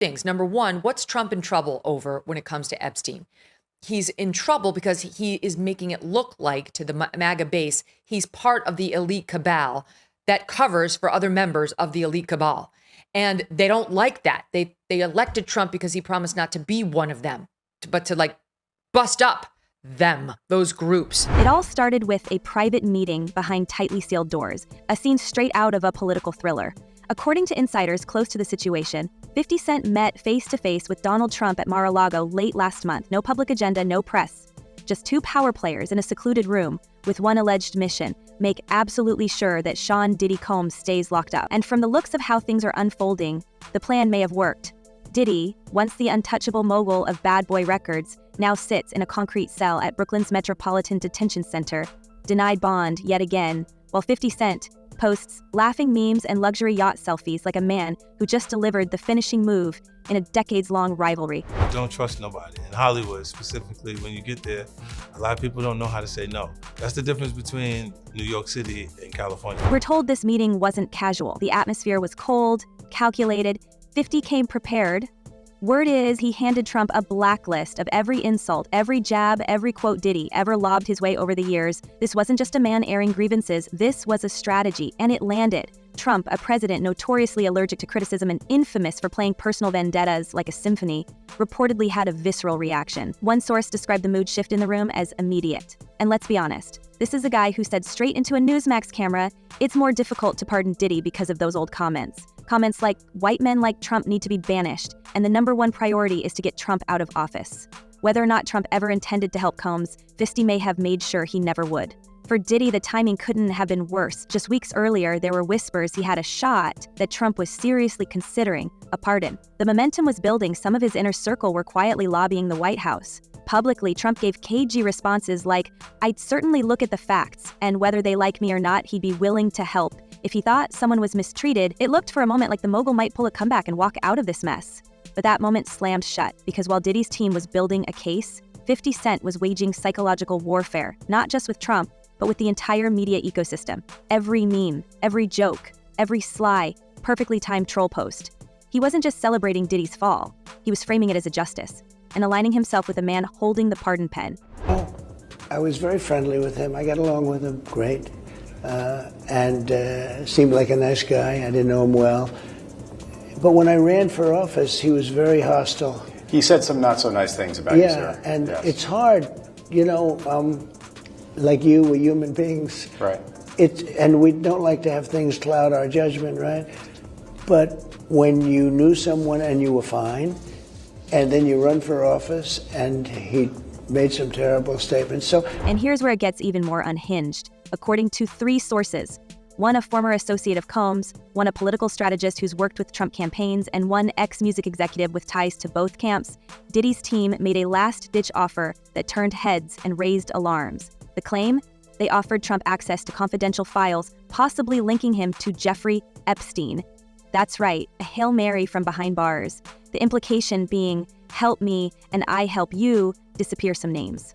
things. Number one, what's Trump in trouble over when it comes to Epstein? He's in trouble because he is making it look like to the MAGA base, he's part of the elite cabal that covers for other members of the elite cabal. And they don't like that. They elected Trump because he promised not to be one of them, but to like bust up them, those groups. It all started with a private meeting behind tightly sealed doors, a scene straight out of a political thriller. According to insiders close to the situation, 50 Cent met face-to-face with Donald Trump at Mar-a-Lago late last month. No public agenda, no press. Just two power players in a secluded room with one alleged mission: make absolutely sure that Sean Diddy Combs stays locked up. And from the looks of how things are unfolding, the plan may have worked. Diddy, once the untouchable mogul of Bad Boy Records, now sits in a concrete cell at Brooklyn's Metropolitan Detention Center, denied bond yet again, while 50 Cent posts laughing memes and luxury yacht selfies like a man who just delivered the finishing move in a decades-long rivalry. Don't trust nobody. In Hollywood, specifically, when you get there, a lot of people don't know how to say no. That's the difference between New York City and California. We're told this meeting wasn't casual. The atmosphere was cold, calculated. 50 came prepared. Word is he handed Trump a blacklist of every insult, every jab, every quote Diddy ever lobbed his way over the years. This wasn't just a man airing grievances, this was a strategy, and it landed. Trump, a president notoriously allergic to criticism and infamous for playing personal vendettas like a symphony, reportedly had a visceral reaction. One source described the mood shift in the room as immediate. And let's be honest, this is a guy who said straight into a Newsmax camera, it's more difficult to pardon Diddy because of those old comments. Comments like, white men like Trump need to be banished, and the number one priority is to get Trump out of office. Whether or not Trump ever intended to help Combs, 50 may have made sure he never would. For Diddy, the timing couldn't have been worse. Just weeks earlier, there were whispers he had a shot that Trump was seriously considering a pardon. The momentum was building. Some of his inner circle were quietly lobbying the White House. Publicly, Trump gave cagey responses like, "I'd certainly look at the facts, and whether they like me or not, he'd be willing to help." If he thought someone was mistreated, it looked for a moment like the mogul might pull a comeback and walk out of this mess. But that moment slammed shut, because while Diddy's team was building a case, 50 Cent was waging psychological warfare, not just with Trump, but with the entire media ecosystem. Every meme, every joke, every sly, perfectly timed troll post. He wasn't just celebrating Diddy's fall, he was framing it as a justice, and aligning himself with a man holding the pardon pen. I was very friendly with him. I got along with him great, and seemed like a nice guy. I didn't know him well. But when I ran for office, he was very hostile. He said some not so nice things about you, sir. And yes. It's hard, like you, we're human beings. Right. And we don't like to have things cloud our judgment, right? But when you knew someone and you were fine, and then you run for office, and he made some terrible statements. And here's where it gets even more unhinged. According to 3 sources, one a former associate of Combs, one a political strategist who's worked with Trump campaigns, and one ex-music executive with ties to both camps, Diddy's team made a last-ditch offer that turned heads and raised alarms. The claim? They offered Trump access to confidential files, possibly linking him to Jeffrey Epstein. That's right, a Hail Mary from behind bars. The implication being, help me and I help you, disappear some names.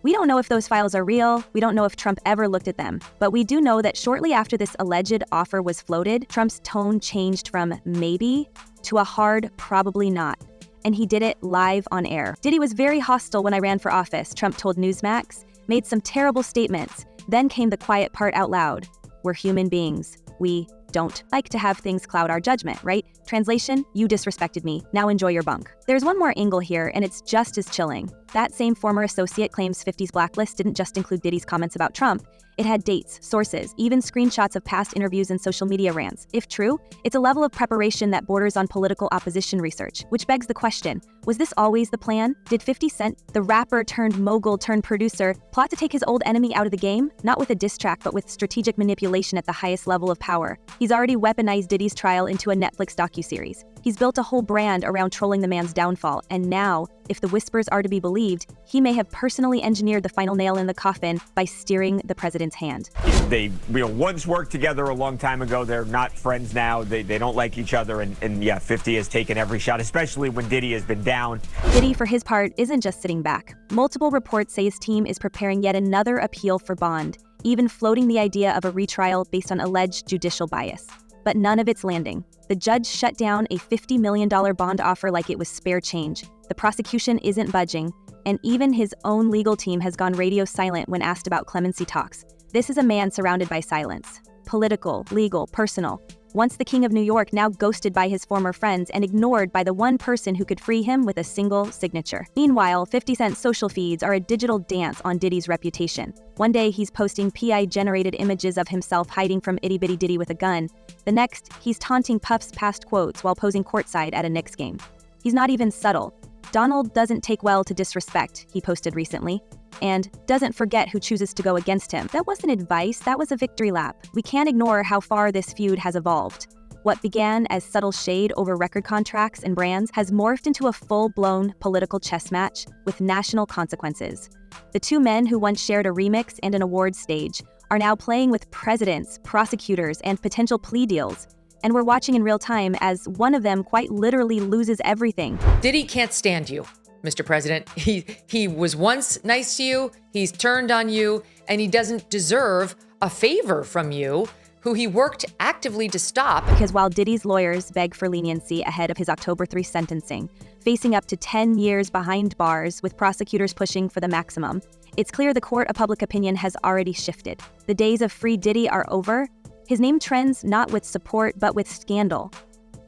We don't know if those files are real, we don't know if Trump ever looked at them, but we do know that shortly after this alleged offer was floated, Trump's tone changed from maybe to a hard probably not. And he did it live on air. Diddy was very hostile when I ran for office, Trump told Newsmax, made some terrible statements. Then came the quiet part out loud. We're human beings. We don't like to have things cloud our judgment, right? Translation, you disrespected me. Now enjoy your bunk. There's one more angle here, and it's just as chilling. That same former associate claims 50's blacklist didn't just include Diddy's comments about Trump. It had dates, sources, even screenshots of past interviews and social media rants. If true, it's a level of preparation that borders on political opposition research, which begs the question, was this always the plan? Did 50 Cent, the rapper turned mogul turned producer, plot to take his old enemy out of the game? Not with a diss track, but with strategic manipulation at the highest level of power. He's already weaponized Diddy's trial into a Netflix docuseries. He's built a whole brand around trolling the man's downfall, and now, if the whispers are to be believed, he may have personally engineered the final nail in the coffin by steering the president's hand. They once worked together a long time ago. They're not friends now. They don't like each other, and yeah, 50 has taken every shot, especially when Diddy has been down. Diddy, for his part, isn't just sitting back. Multiple reports say his team is preparing yet another appeal for bond, even floating the idea of a retrial based on alleged judicial bias. but none of it's landing. The judge shut down a $50 million bond offer like it was spare change. The prosecution isn't budging, and even his own legal team has gone radio silent when asked about clemency talks. This is a man surrounded by silence. Political, legal, personal. Once the King of New York, now ghosted by his former friends and ignored by the one person who could free him with a single signature. Meanwhile, 50 Cent's social feeds are a digital dance on Diddy's reputation. One day, he's posting PI-generated images of himself hiding from itty-bitty Diddy with a gun. The next, he's taunting Puff's past quotes while posing courtside at a Knicks game. He's not even subtle. Donald doesn't take well to disrespect, he posted recently, and doesn't forget who chooses to go against him. That wasn't advice, that was a victory lap. We can't ignore how far this feud has evolved. What began as subtle shade over record contracts and brands has morphed into a full-blown political chess match with national consequences. The two men who once shared a remix and an awards stage are now playing with presidents, prosecutors, and potential plea deals. And we're watching in real time as one of them quite literally loses everything. Diddy can't stand you, Mr. President. He was once nice to you, he's turned on you, and he doesn't deserve a favor from you, who he worked actively to stop. Because while Diddy's lawyers beg for leniency ahead of his October 3 sentencing, facing up to 10 years behind bars with prosecutors pushing for the maximum, it's clear the court of public opinion has already shifted. The days of free Diddy are over. His name trends not with support, but with scandal.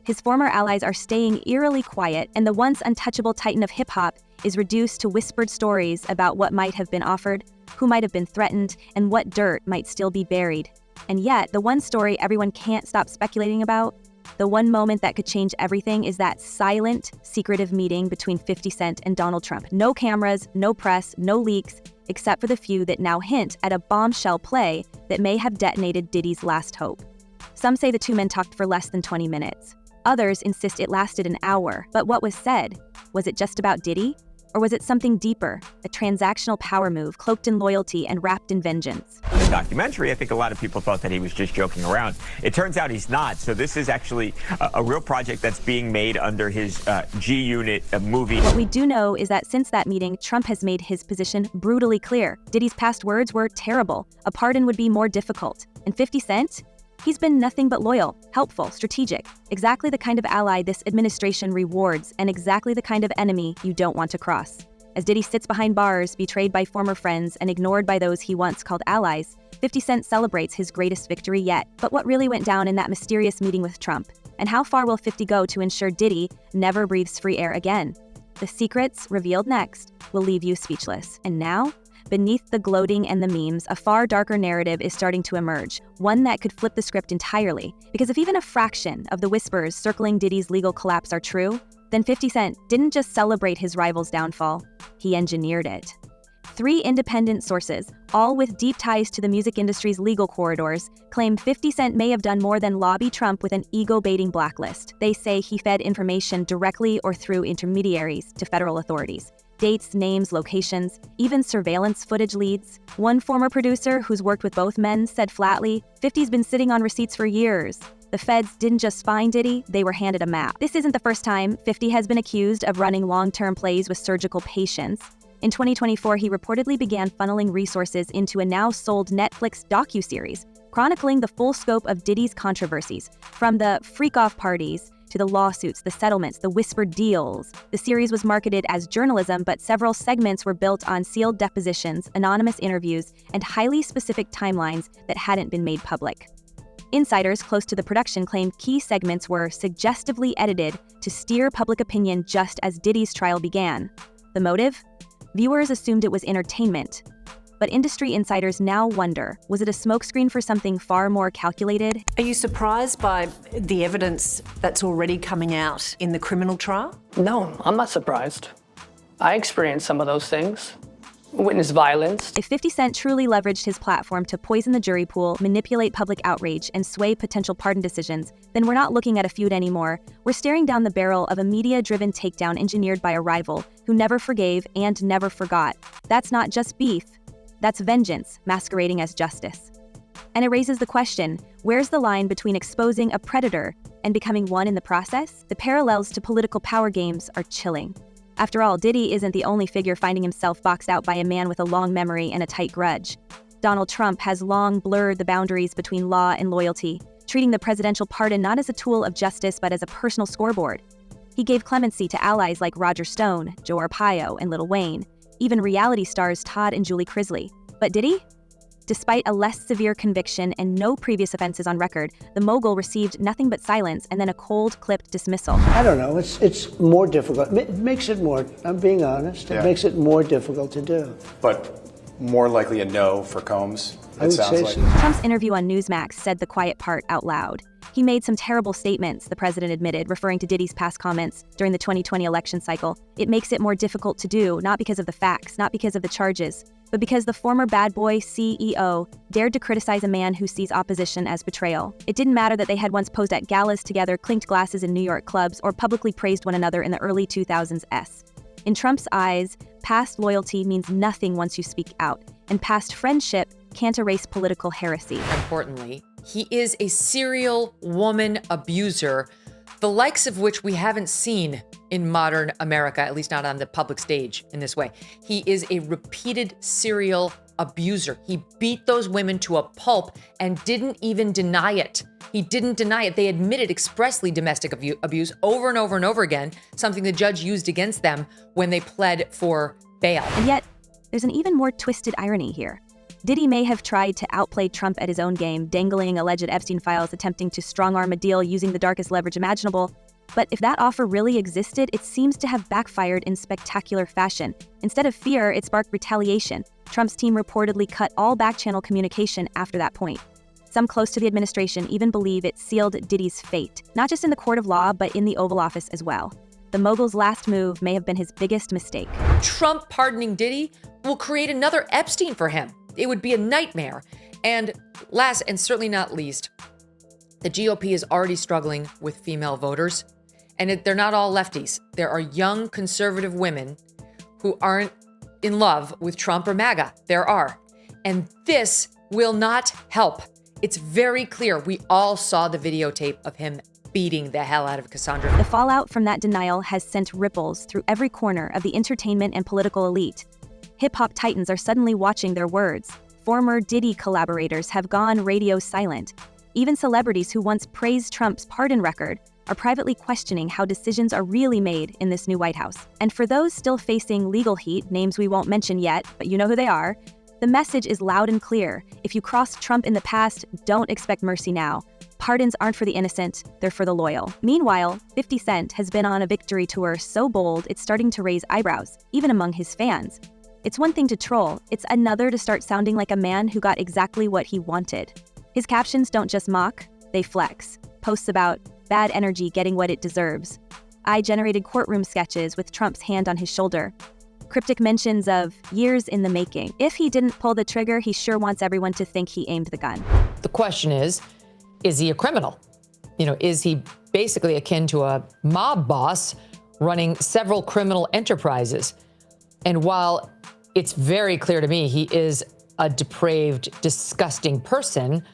His former allies are staying eerily quiet, and the once untouchable titan of hip-hop is reduced to whispered stories about what might have been offered, who might have been threatened, and what dirt might still be buried. And yet, the one story everyone can't stop speculating about, the one moment that could change everything, is that silent, secretive meeting between 50 Cent and Donald Trump. No cameras, no press, no leaks, except for the few that now hint at a bombshell play that may have detonated Diddy's last hope. Some say the two men talked for less than 20 minutes. Others insist it lasted an hour. But what was said? Was it just about Diddy? Or was it something deeper, a transactional power move cloaked in loyalty and wrapped in vengeance? In the documentary, I think a lot of people thought that he was just joking around. It turns out he's not. So this is actually a real project that's being made under his G-Unit movie. What we do know is that since that meeting, Trump has made his position brutally clear. Diddy's past words were terrible. A pardon would be more difficult. And 50 Cent? He's been nothing but loyal, helpful, strategic, exactly the kind of ally this administration rewards and exactly the kind of enemy you don't want to cross. As Diddy sits behind bars, betrayed by former friends and ignored by those he once called allies, 50 Cent celebrates his greatest victory yet. But what really went down in that mysterious meeting with Trump? And how far will 50 go to ensure Diddy never breathes free air again? The secrets, revealed next, will leave you speechless. And now, beneath the gloating and the memes, a far darker narrative is starting to emerge, one that could flip the script entirely. Because if even a fraction of the whispers circling Diddy's legal collapse are true, then 50 Cent didn't just celebrate his rival's downfall, he engineered it. 3 independent sources, all with deep ties to the music industry's legal corridors, claim 50 Cent may have done more than lobby Trump with an ego-baiting blacklist. They say he fed information directly or through intermediaries to federal authorities. Dates, names, locations, even surveillance footage leads. One former producer who's worked with both men said flatly, 50's been sitting on receipts for years. The feds didn't just find Diddy, they were handed a map. This isn't the first time 50 has been accused of running long-term plays with surgical patience. In 2024, he reportedly began funneling resources into a now-sold Netflix docuseries, chronicling the full scope of Diddy's controversies, from the freak-off parties to the lawsuits, the settlements, the whispered deals. The series was marketed as journalism, but several segments were built on sealed depositions, anonymous interviews, and highly specific timelines that hadn't been made public. Insiders close to the production claim key segments were suggestively edited to steer public opinion just as Diddy's trial began. The motive? Viewers assumed it was entertainment. But industry insiders now wonder, was it a smokescreen for something far more calculated? Are you surprised by the evidence that's already coming out in the criminal trial? No, I'm not surprised. I experienced some of those things. Witnessed violence. If 50 Cent truly leveraged his platform to poison the jury pool, manipulate public outrage, and sway potential pardon decisions, then we're not looking at a feud anymore. We're staring down the barrel of a media-driven takedown engineered by a rival who never forgave and never forgot. That's not just beef. That's vengeance masquerading as justice. And it raises the question, where's the line between exposing a predator and becoming one in the process? The parallels to political power games are chilling. After all, Diddy isn't the only figure finding himself boxed out by a man with a long memory and a tight grudge. Donald Trump has long blurred the boundaries between law and loyalty, treating the presidential pardon not as a tool of justice but as a personal scoreboard. He gave clemency to allies like Roger Stone, Joe Arpaio, and Lil Wayne, even reality stars Todd and Julie Crisley. But did he? Despite a less severe conviction and no previous offenses on record, the mogul received nothing but silence and then a cold, clipped dismissal. I don't know. It's more difficult. It makes it more, I'm being honest, it makes it more difficult to do. But more likely a no for Combs, I would say so. Trump's interview on Newsmax said the quiet part out loud. He made some terrible statements, the president admitted, referring to Diddy's past comments during the 2020 election cycle. It makes it more difficult to do, not because of the facts, not because of the charges, but because the former bad boy CEO dared to criticize a man who sees opposition as betrayal. It didn't matter that they had once posed at galas together, clinked glasses in New York clubs, or publicly praised one another in the early 2000s. In Trump's eyes, past loyalty means nothing once you speak out, and past friendship can't erase political heresy. Importantly, he is a serial woman abuser, the likes of which we haven't seen in modern America, at least not on the public stage in this way. He is a repeated serial abuser. He beat those women to a pulp and didn't even deny it. He didn't deny it. They admitted expressly domestic abuse over and over and over again, something the judge used against them when they pled for bail. And yet, there's an even more twisted irony here. Diddy may have tried to outplay Trump at his own game, dangling alleged Epstein files, attempting to strong-arm a deal using the darkest leverage imaginable. But if that offer really existed, it seems to have backfired in spectacular fashion. Instead of fear, it sparked retaliation. Trump's team reportedly cut all back-channel communication after that point. Some close to the administration even believe it sealed Diddy's fate, not just in the court of law, but in the Oval Office as well. The mogul's last move may have been his biggest mistake. Trump pardoning Diddy will create another Epstein for him. It would be a nightmare. And last and certainly not least, the GOP is already struggling with female voters. And they're not all lefties. There are young conservative women who aren't in love with Trump or MAGA. There are. And this will not help. It's very clear. We all saw the videotape of him beating the hell out of Cassandra. The fallout from that denial has sent ripples through every corner of the entertainment and political elite. Hip-hop titans are suddenly watching their words. Former Diddy collaborators have gone radio silent. Even celebrities who once praised Trump's pardon record are privately questioning how decisions are really made in this new White House. And for those still facing legal heat, names we won't mention yet, but you know who they are, the message is loud and clear. If you crossed Trump in the past, don't expect mercy now. Pardons aren't for the innocent, they're for the loyal. Meanwhile, 50 Cent has been on a victory tour so bold it's starting to raise eyebrows, even among his fans. It's one thing to troll, it's another to start sounding like a man who got exactly what he wanted. His captions don't just mock, they flex. Posts about bad energy getting what it deserves. I-generated courtroom sketches with Trump's hand on his shoulder. Cryptic mentions of years in the making. If he didn't pull the trigger, he sure wants everyone to think he aimed the gun. The question is he a criminal? Is he basically akin to a mob boss running several criminal enterprises? And while it's very clear to me he is a depraved, disgusting person,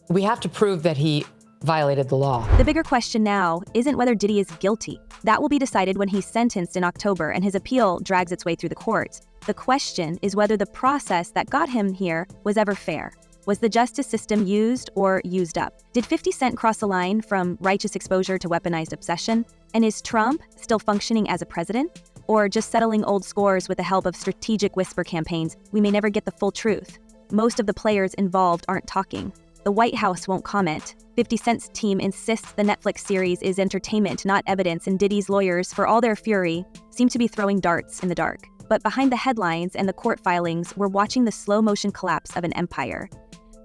we have to prove that he violated the law. The bigger question now isn't whether Diddy is guilty. That will be decided when he's sentenced in October and his appeal drags its way through the courts. The question is whether the process that got him here was ever fair. Was the justice system used or used up? Did 50 Cent cross a line from righteous exposure to weaponized obsession? And is Trump still functioning as a president? Or just settling old scores with the help of strategic whisper campaigns? We may never get the full truth. Most of the players involved aren't talking. The White House won't comment. 50 Cent's team insists the Netflix series is entertainment, not evidence, and Diddy's lawyers, for all their fury, seem to be throwing darts in the dark. But behind the headlines and the court filings, we're watching the slow-motion collapse of an empire.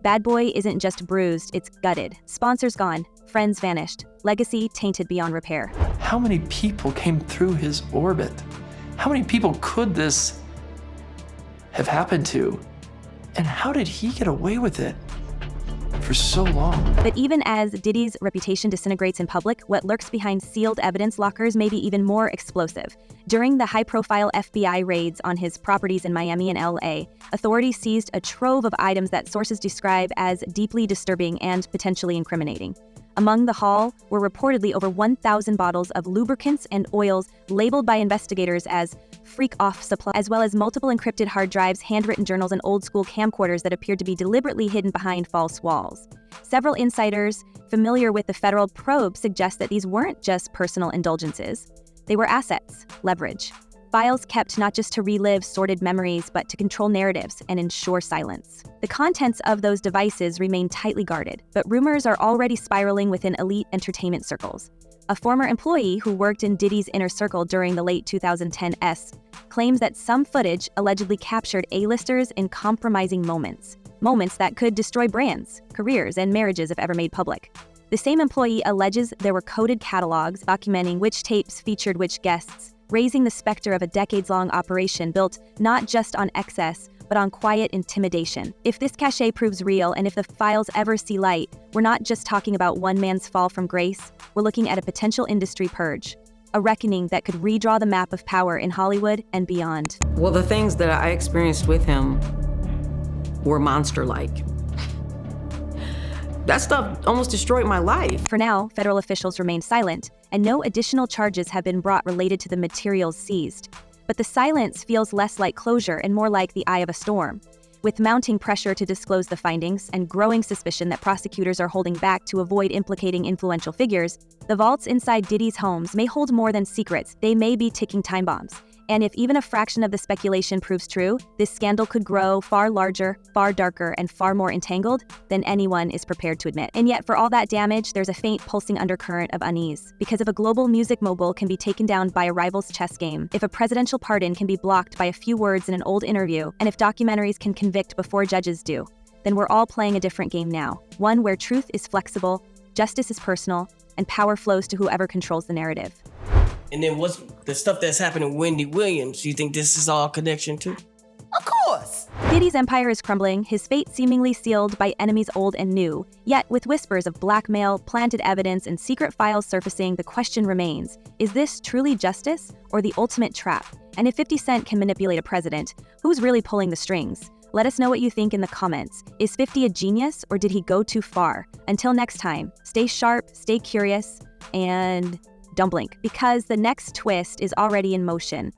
Bad Boy isn't just bruised, it's gutted. Sponsors gone, friends vanished, legacy tainted beyond repair. How many people came through his orbit? How many people could this have happened to? And how did he get away with it for so long? But even as Diddy's reputation disintegrates in public, what lurks behind sealed evidence lockers may be even more explosive. During the high-profile FBI raids on his properties in Miami and LA, authorities seized a trove of items that sources describe as deeply disturbing and potentially incriminating. Among the haul were reportedly over 1,000 bottles of lubricants and oils labeled by investigators as freak-off supply, as well as multiple encrypted hard drives, handwritten journals, and old-school camcorders that appeared to be deliberately hidden behind false walls. Several insiders familiar with the federal probe suggests that these weren't just personal indulgences. They were assets, leverage. Files kept not just to relive sordid memories, but to control narratives and ensure silence. The contents of those devices remain tightly guarded, but rumors are already spiraling within elite entertainment circles. A former employee who worked in Diddy's inner circle during the late 2010s claims that some footage allegedly captured A-listers in compromising moments that could destroy brands, careers, and marriages if ever made public. The same employee alleges there were coded catalogs documenting which tapes featured which guests, raising the specter of a decades-long operation built not just on excess, but on quiet intimidation. If this cachet proves real, and if the files ever see light, we're not just talking about one man's fall from grace, we're looking at a potential industry purge, a reckoning that could redraw the map of power in Hollywood and beyond. Well, the things that I experienced with him were monster-like. That stuff almost destroyed my life. For now, federal officials remain silent, and no additional charges have been brought related to the materials seized. But the silence feels less like closure and more like the eye of a storm. With mounting pressure to disclose the findings and growing suspicion that prosecutors are holding back to avoid implicating influential figures, the vaults inside Diddy's homes may hold more than secrets. They may be ticking time bombs. And if even a fraction of the speculation proves true, this scandal could grow far larger, far darker, and far more entangled than anyone is prepared to admit. And yet, for all that damage, there's a faint pulsing undercurrent of unease. Because if a global music mogul can be taken down by a rival's chess game, if a presidential pardon can be blocked by a few words in an old interview, and if documentaries can convict before judges do, then we're all playing a different game now. One where truth is flexible, justice is personal, and power flows to whoever controls the narrative. And then what's the stuff that's happening with Wendy Williams? You think this is all connection to? Of course! Diddy's empire is crumbling, his fate seemingly sealed by enemies old and new. Yet, with whispers of blackmail, planted evidence, and secret files surfacing, the question remains, is this truly justice or the ultimate trap? And if 50 Cent can manipulate a president, who's really pulling the strings? Let us know what you think in the comments. Is 50 a genius, or did he go too far? Until next time, stay sharp, stay curious, and don't blink, because the next twist is already in motion.